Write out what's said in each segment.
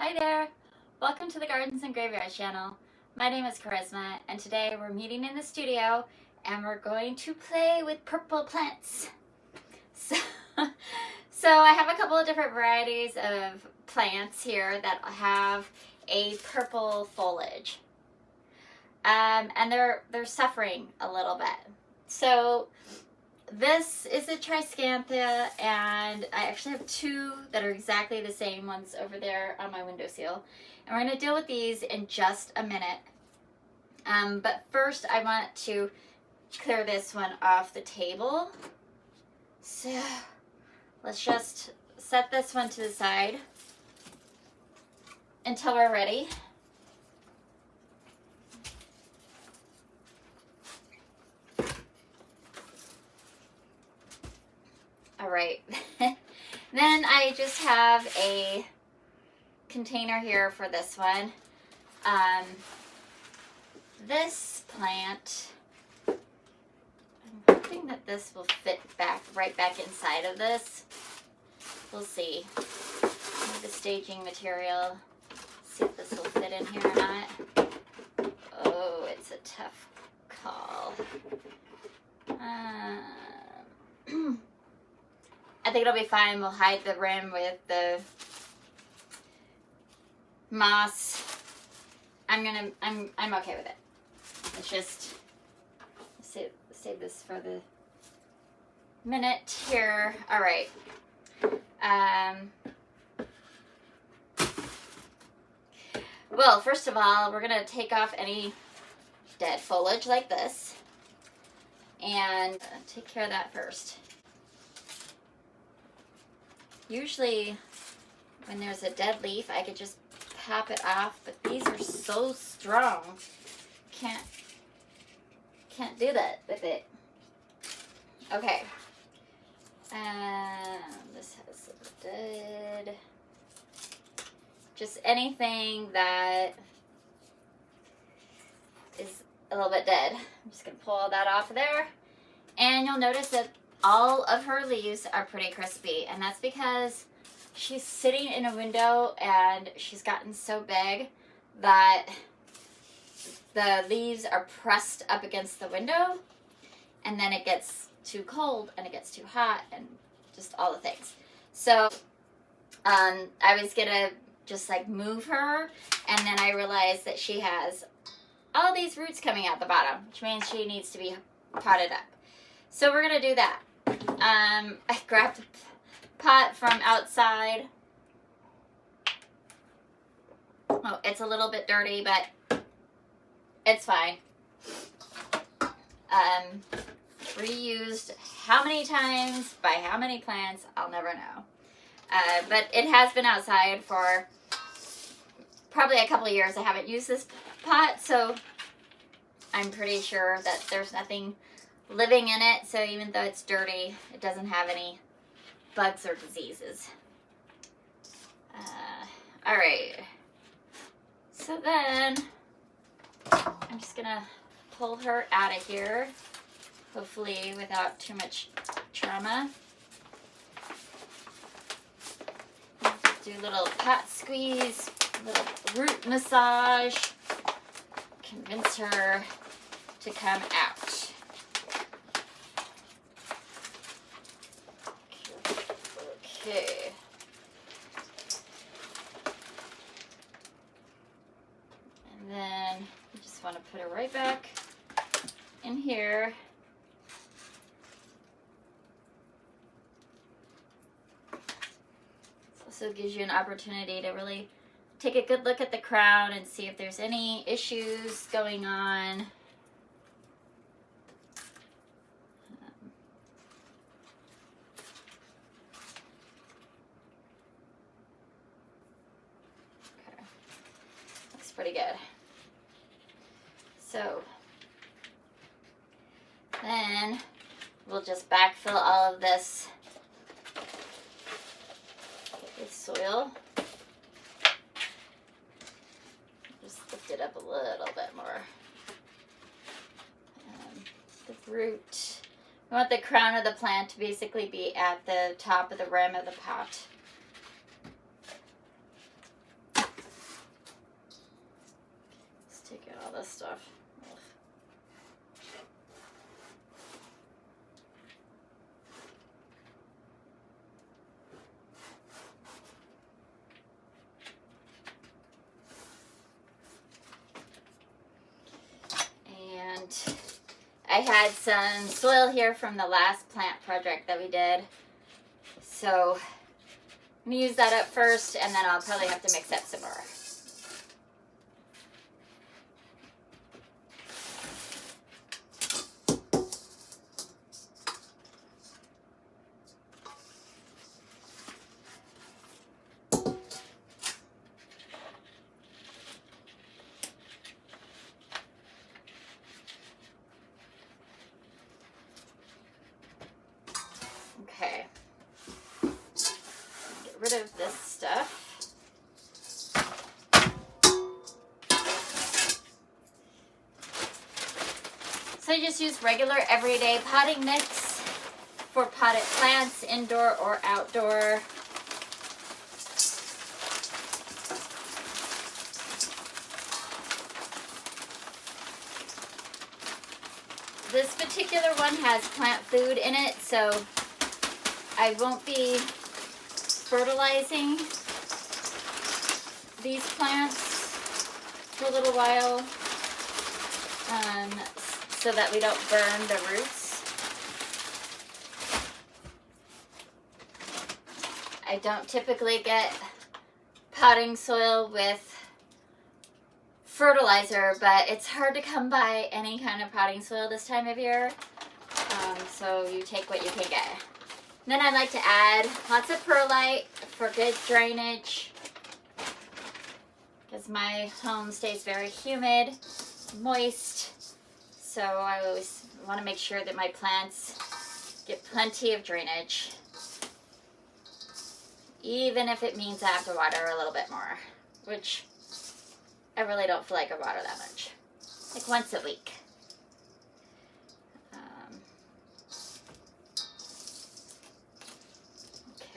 Hi there! Welcome to the Gardens and Graveyards channel. My name is Charisma, and today we're meeting in the studio and we're going to play with purple plants. So I have a couple of different varieties of plants here that have a purple foliage. And they're suffering a little bit. So this is a Triscanthia, and I actually have two that are exactly the same ones over there on my windowsill. And we're going to deal with these in just a minute. But first I want to clear this one off the table. So let's just set this one to the side until we're ready. All right. Then I just have a container here for this one. This plant, I'm hoping that this will fit right back inside of this. We'll see. Need the staging material. See if this will fit in here or not. Oh, it's a tough call. I think it'll be fine. We'll hide the rim with the moss. I'm okay with it. Let's just save this for the minute here. All right. Well, first of all, we're gonna take off any dead foliage like this and take care of that first. Usually when there's a dead leaf, I could just pop it off, but these are so strong. Can't do that with it. Okay. This has a dead. Just anything that is a little bit dead. I'm just gonna pull all that off of there. And you'll notice that all of her leaves are pretty crispy, and that's because she's sitting in a window and she's gotten so big that the leaves are pressed up against the window, and then it gets too cold and it gets too hot and just all the things. So I was gonna just like move her, and then I realized that she has all these roots coming out the bottom, which means she needs to be potted up. So we're gonna do that. I grabbed a pot from outside. Oh, it's a little bit dirty, but it's fine. Reused how many times by how many plants, I'll never know. But it has been outside for probably a couple of years. I haven't used this pot, so I'm pretty sure that there's nothing living in it, so even though it's dirty, it doesn't have any bugs or diseases. All right. So then I'm just gonna pull her out of here, hopefully without too much trauma. Do a little pot squeeze, a little root massage, convince her to come out. Okay. And then you just want to put it right back in here. This also gives you an opportunity to really take a good look at the crown and see if there's any issues going on. Pretty good. So then we'll just backfill all of this with soil. Just lift it up a little bit more. The root. We want the crown of the plant to basically be at the top of the rim of the pot. all this stuff. And I had some soil here from the last plant project that we did. So I'm going to use that up first, and then I'll probably have to mix up some more. Okay. Get rid of this stuff. So I just use regular everyday potting mix for potted plants, indoor or outdoor. This particular one has plant food in it, so I won't be fertilizing these plants for a little while so that we don't burn the roots. I don't typically get potting soil with fertilizer, but it's hard to come by any kind of potting soil this time of year, so you take what you can get. Then I like to add lots of perlite for good drainage, because my home stays very humid, moist, so I always want to make sure that my plants get plenty of drainage, even if it means I have to water a little bit more, which I really don't feel like I water that much, like once a week.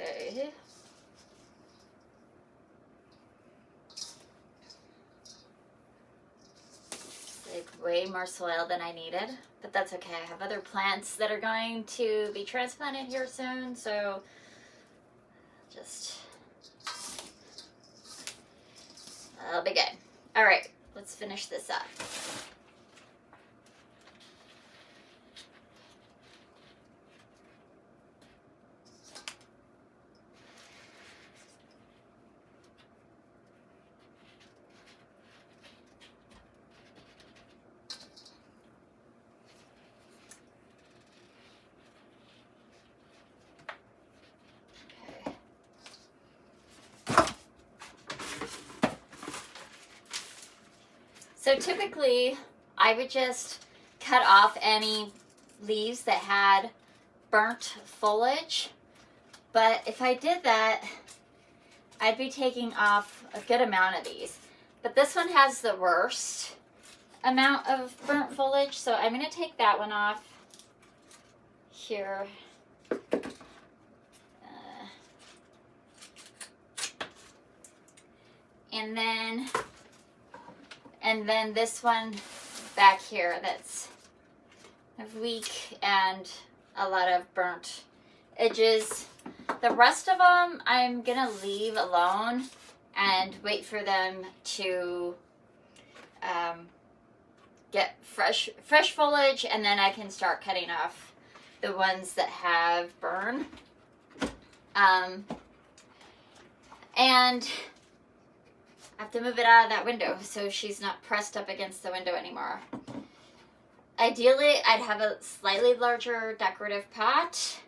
Okay. Like way more soil than I needed, but that's okay. I have other plants that are going to be transplanted here soon, so that'll be good. All right, let's finish this up. So typically, I would just cut off any leaves that had burnt foliage, but if I did that, I'd be taking off a good amount of these. But this one has the worst amount of burnt foliage, so I'm going to take that one off here. And then this one back here that's weak and a lot of burnt edges. The rest of them I'm gonna leave alone and wait for them to get fresh foliage, and then I can start cutting off the ones that have burn. And I have to move it out of that window so she's not pressed up against the window anymore. Ideally, I'd have a slightly larger decorative pot.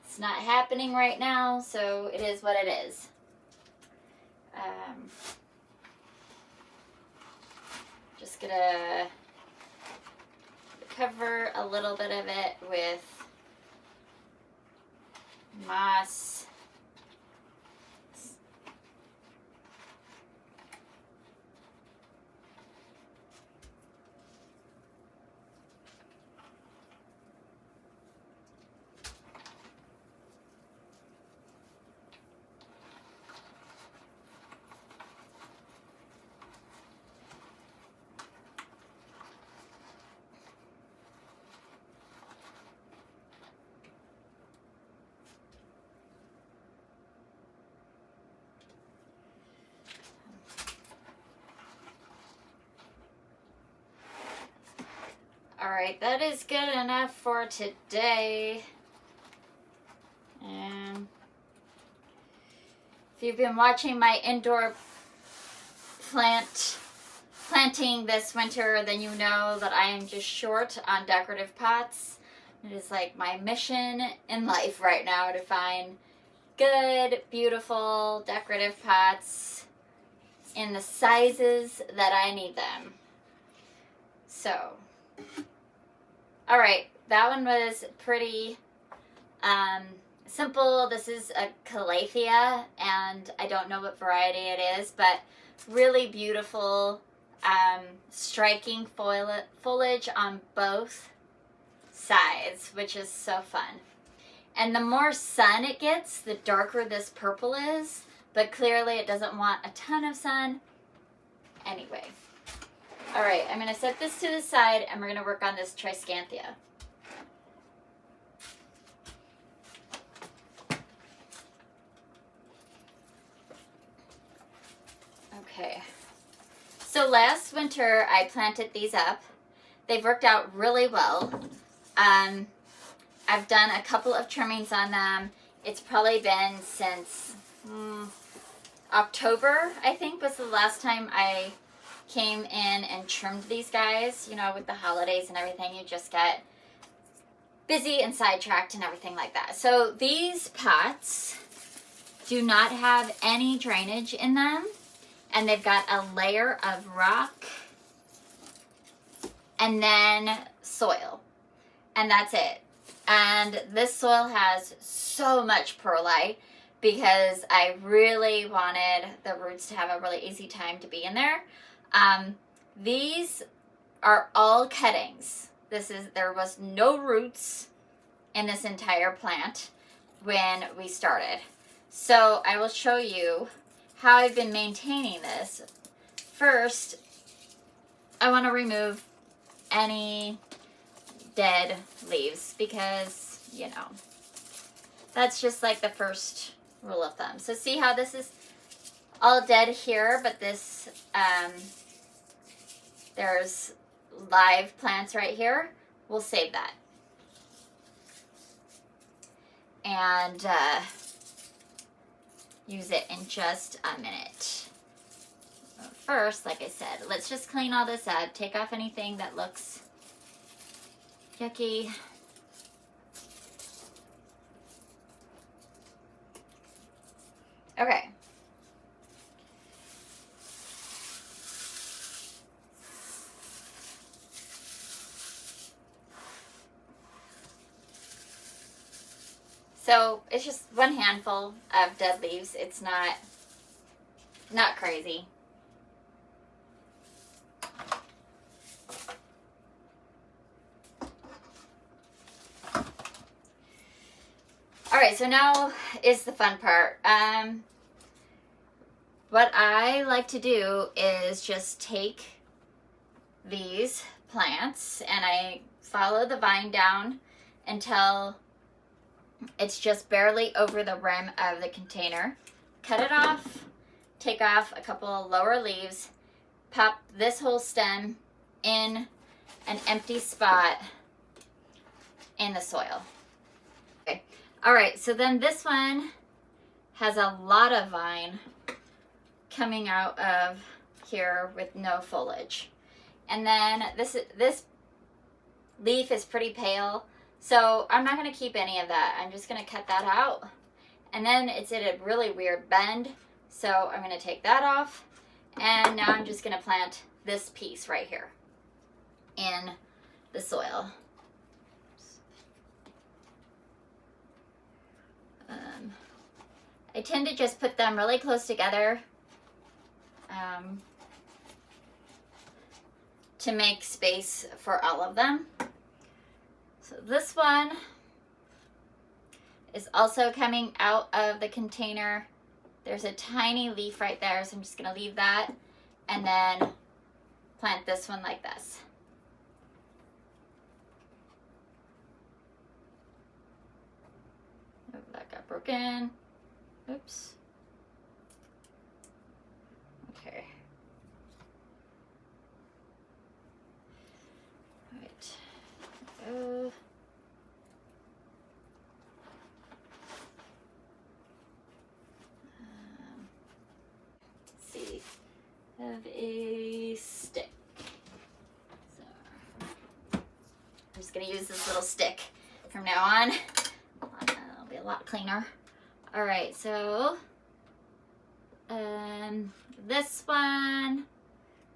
It's not happening right now, so it is what it is. Just gonna cover a little bit of it with moss. Alright, that is good enough for today. And if you've been watching my indoor planting this winter, then you know that I am just short on decorative pots. It is like my mission in life right now to find good, beautiful, decorative pots in the sizes that I need them. So, alright, that one was pretty simple. This is a calathea, and I don't know what variety it is, but really beautiful, striking foliage on both sides, which is so fun. And the more sun it gets, the darker this purple is, but clearly it doesn't want a ton of sun. Anyway. Alright, I'm going to set this to the side, and we're going to work on this triscanthia. Okay. So last winter, I planted these up. They've worked out really well. I've done a couple of trimmings on them. It's probably been since October, I think, was the last time I came in and trimmed these guys. You know, with the holidays and everything, you just get busy and sidetracked and everything like that. So these pots do not have any drainage in them, and they've got a layer of rock and then soil, and that's it. And this soil has so much perlite because I really wanted the roots to have a really easy time to be in there. These are all cuttings. There was no roots in this entire plant when we started. So I will show you how I've been maintaining this. First, I want to remove any dead leaves because, you know, that's just like the first rule of thumb. So see how this is all dead here, but this, there's live plants right here. We'll save that. And use it in just a minute. First, like I said, let's just clean all this up. Take off anything that looks yucky. Okay. So it's just one handful of dead leaves. It's not crazy. Alright, so now is the fun part. What I like to do is just take these plants and I follow the vine down until it's just barely over the rim of the container. Cut it off, take off a couple of lower leaves, pop this whole stem in an empty spot in the soil. Okay. Alright, so then this one has a lot of vine coming out of here with no foliage. And then this leaf is pretty pale, so I'm not going to keep any of that. I'm just going to cut that out. And then it's at a really weird bend, so I'm going to take that off. And now I'm just going to plant this piece right here in the soil. I tend to just put them really close together to make space for all of them. So this one is also coming out of the container. There's a tiny leaf right there, so I'm just going to leave that and then plant this one like this. Oh, that got broken. Oops. Okay. All right. have a stick. So I'm just gonna use this little stick from now on. It'll be a lot cleaner. All right, so this one,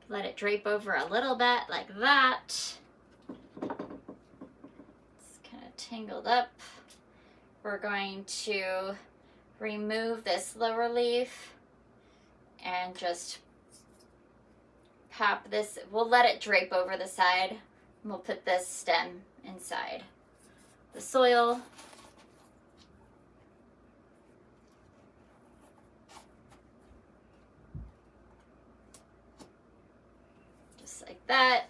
let it drape over a little bit like that. It's kind of tangled up. We're going to remove this lower leaf and just pop this. We'll let it drape over the side. And we'll put this stem inside the soil. Just like that.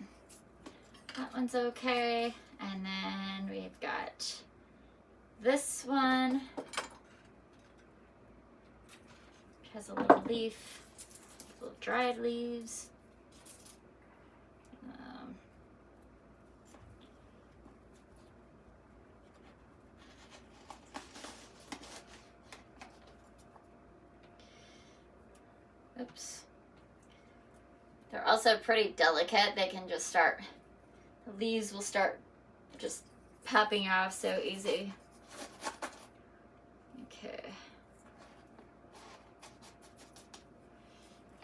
That one's okay. And then we've got this one. It has a little leaf, little dried leaves. Oops. They're also pretty delicate. They can just start, the leaves will start just popping off so easy. Okay.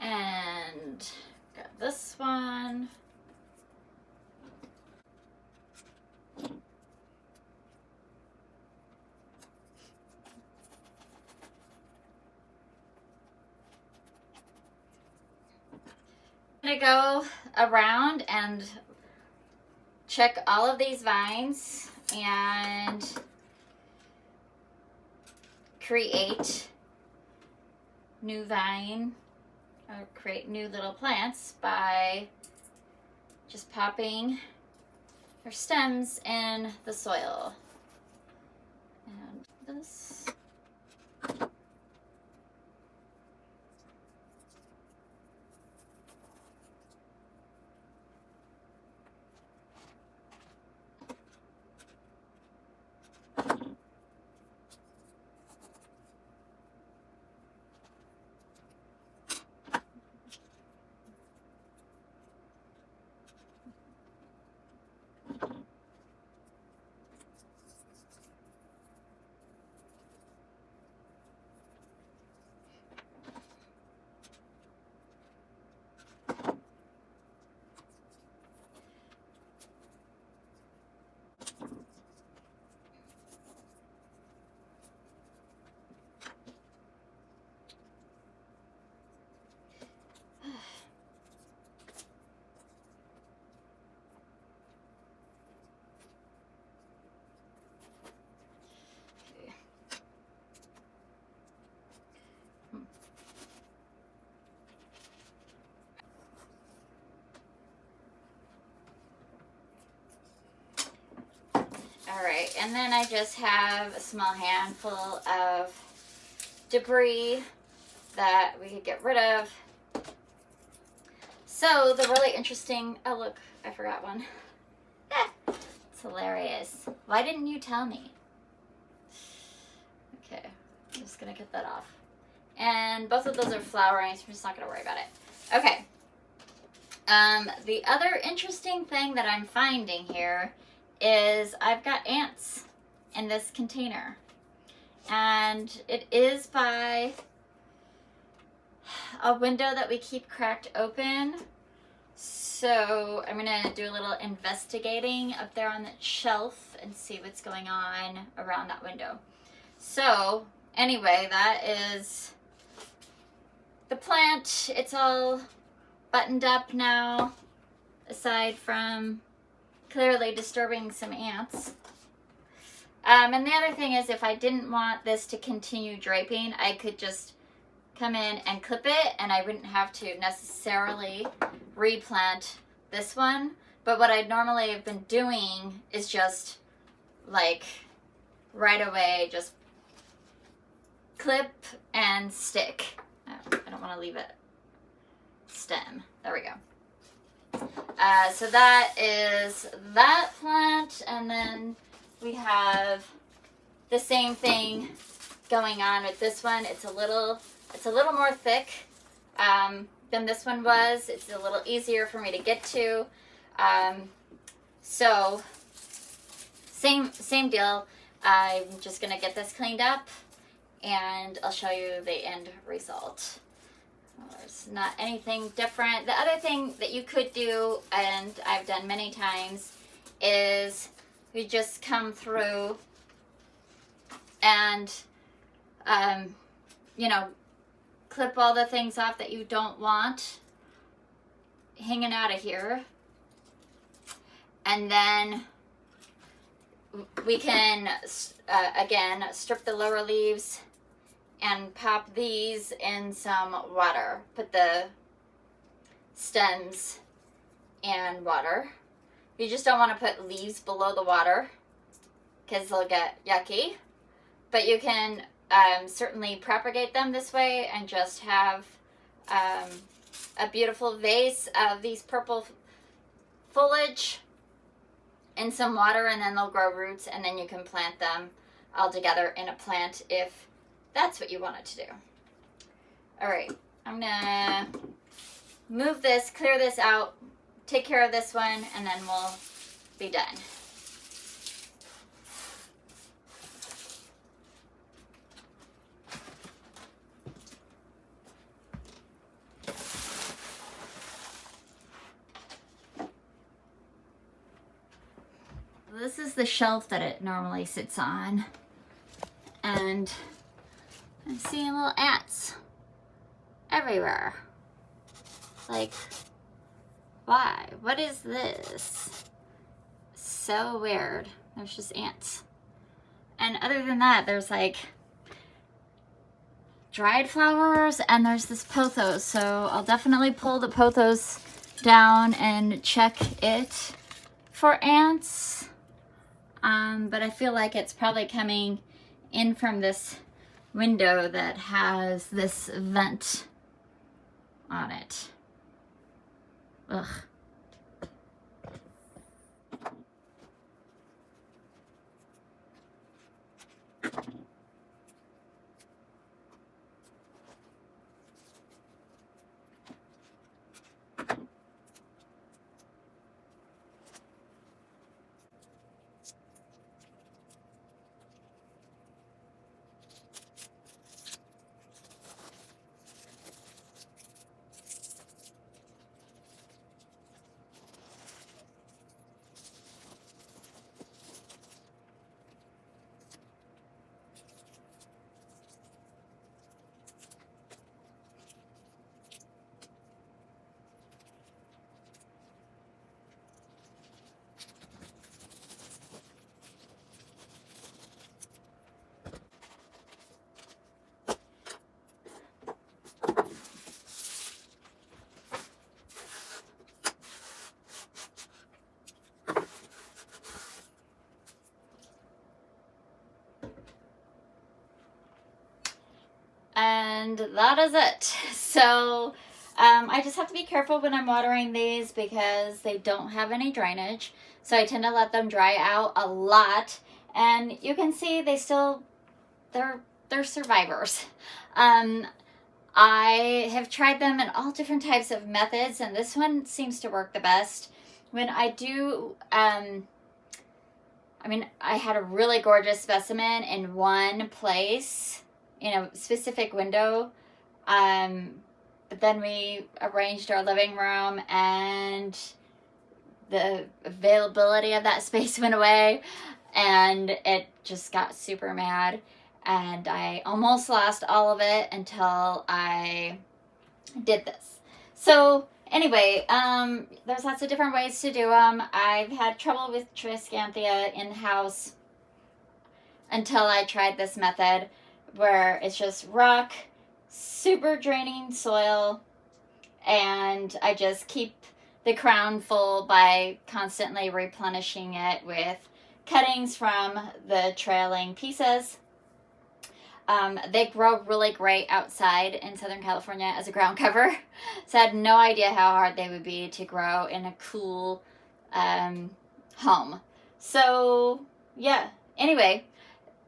And got this one. I'm gonna go around and check all of these vines and create new vine or create new little plants by just popping their stems in the soil. And this. All right, and then I just have a small handful of debris that we could get rid of. So the really interesting, oh look, I forgot one. It's hilarious. Why didn't you tell me? Okay, I'm just gonna get that off. And both of those are flowering, so I'm just not gonna worry about it. Okay. The other interesting thing that I'm finding here is I've got ants in this container, and it is by a window that we keep cracked open. So I'm gonna do a little investigating up there on that shelf and see what's going on around that window. So anyway, that is the plant. It's all buttoned up now, aside from clearly disturbing some ants. And the other thing is, if I didn't want this to continue draping, I could just come in and clip it, and I wouldn't have to necessarily replant this one. But what I'd normally have been doing is just like right away, just clip and stick. Oh, I don't want to leave it stem. There we go. So that is that plant, and then we have the same thing going on with this one. It's a little more thick than this one was. It's a little easier for me to get to. So same deal. I'm just gonna get this cleaned up and I'll show you the end result. There's not anything different. The other thing that you could do, and I've done many times, is you just come through and you know, clip all the things off that you don't want hanging out of here, and then we can again strip the lower leaves and pop these in some water. Put the stems in water. You just don't want to put leaves below the water because they'll get yucky, but you can certainly propagate them this way and just have a beautiful vase of these purple foliage in some water, and then they'll grow roots, and then you can plant them all together in a plant if that's what you wanted to do. All right, I'm gonna move this, clear this out, take care of this one, and then we'll be done. This is the shelf that it normally sits on, and I'm seeing little ants everywhere. Like, why? What is this? So weird. There's just ants. And other than that, there's like dried flowers, and there's this pothos. So I'll definitely pull the pothos down and check it for ants. But I feel like it's probably coming in from this window that has this vent on it. Ugh. And that is it. So I just have to be careful when I'm watering these because they don't have any drainage. So I tend to let them dry out a lot. And you can see they still, they're survivors. I have tried them in all different types of methods, and this one seems to work the best. When I do, I mean, I had a really gorgeous specimen in one place, in a specific window, but then we arranged our living room and the availability of that space went away, and it just got super mad, and I almost lost all of it until I did this. So anyway, there's lots of different ways to do them. I've had trouble with Triscanthia in-house until I tried this method, where it's just rock, super draining soil, and I just keep the crown full by constantly replenishing it with cuttings from the trailing pieces. They grow really great outside in Southern California as a ground cover, so I had no idea how hard they would be to grow in a cool home. So yeah, anyway,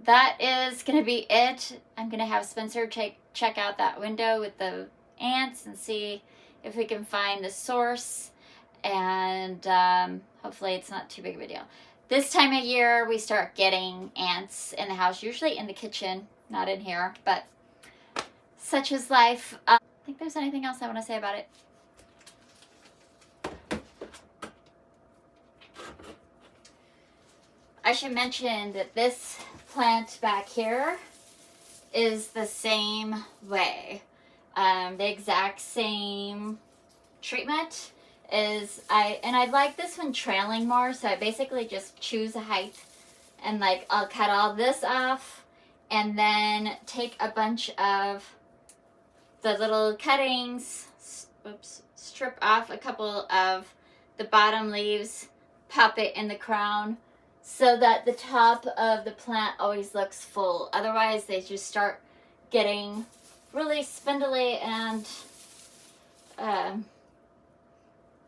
that is going to be it. I'm going to have Spencer check out that window with the ants and see if we can find the source, and hopefully it's not too big of a deal. This time of year we start getting ants in the house, usually in the kitchen, not in here, but such is life. I don't think there's anything else I want to say about it. I should mention that this plant back here is the same way. The exact same treatment is I like this one trailing more, so I basically just choose a height and like I'll cut all this off and then take a bunch of the little cuttings, strip off a couple of the bottom leaves, pop it in the crown so that the top of the plant always looks full. Otherwise they just start getting really spindly and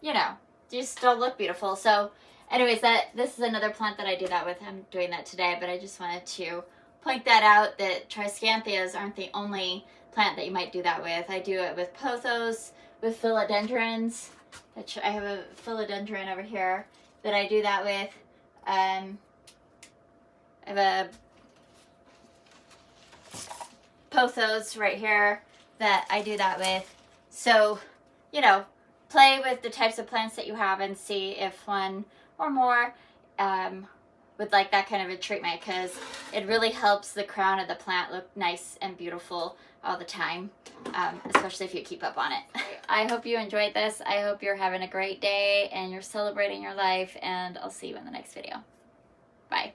you know, just don't look beautiful. So anyways, this is another plant that I do that with. I'm doing that today, but I just wanted to point that out, that Triscanthias aren't the only plant that you might do that with. I do it with pothos, with philodendrons. I have a philodendron over here that I do that with. I have a pothos right here that I do that with. So, you know, play with the types of plants that you have and see if one or more would like that kind of a treatment, because it really helps the crown of the plant look nice and beautiful all the time, especially if you keep up on it. I hope you enjoyed this. I hope you're having a great day and you're celebrating your life, and I'll see you in the next video. Bye.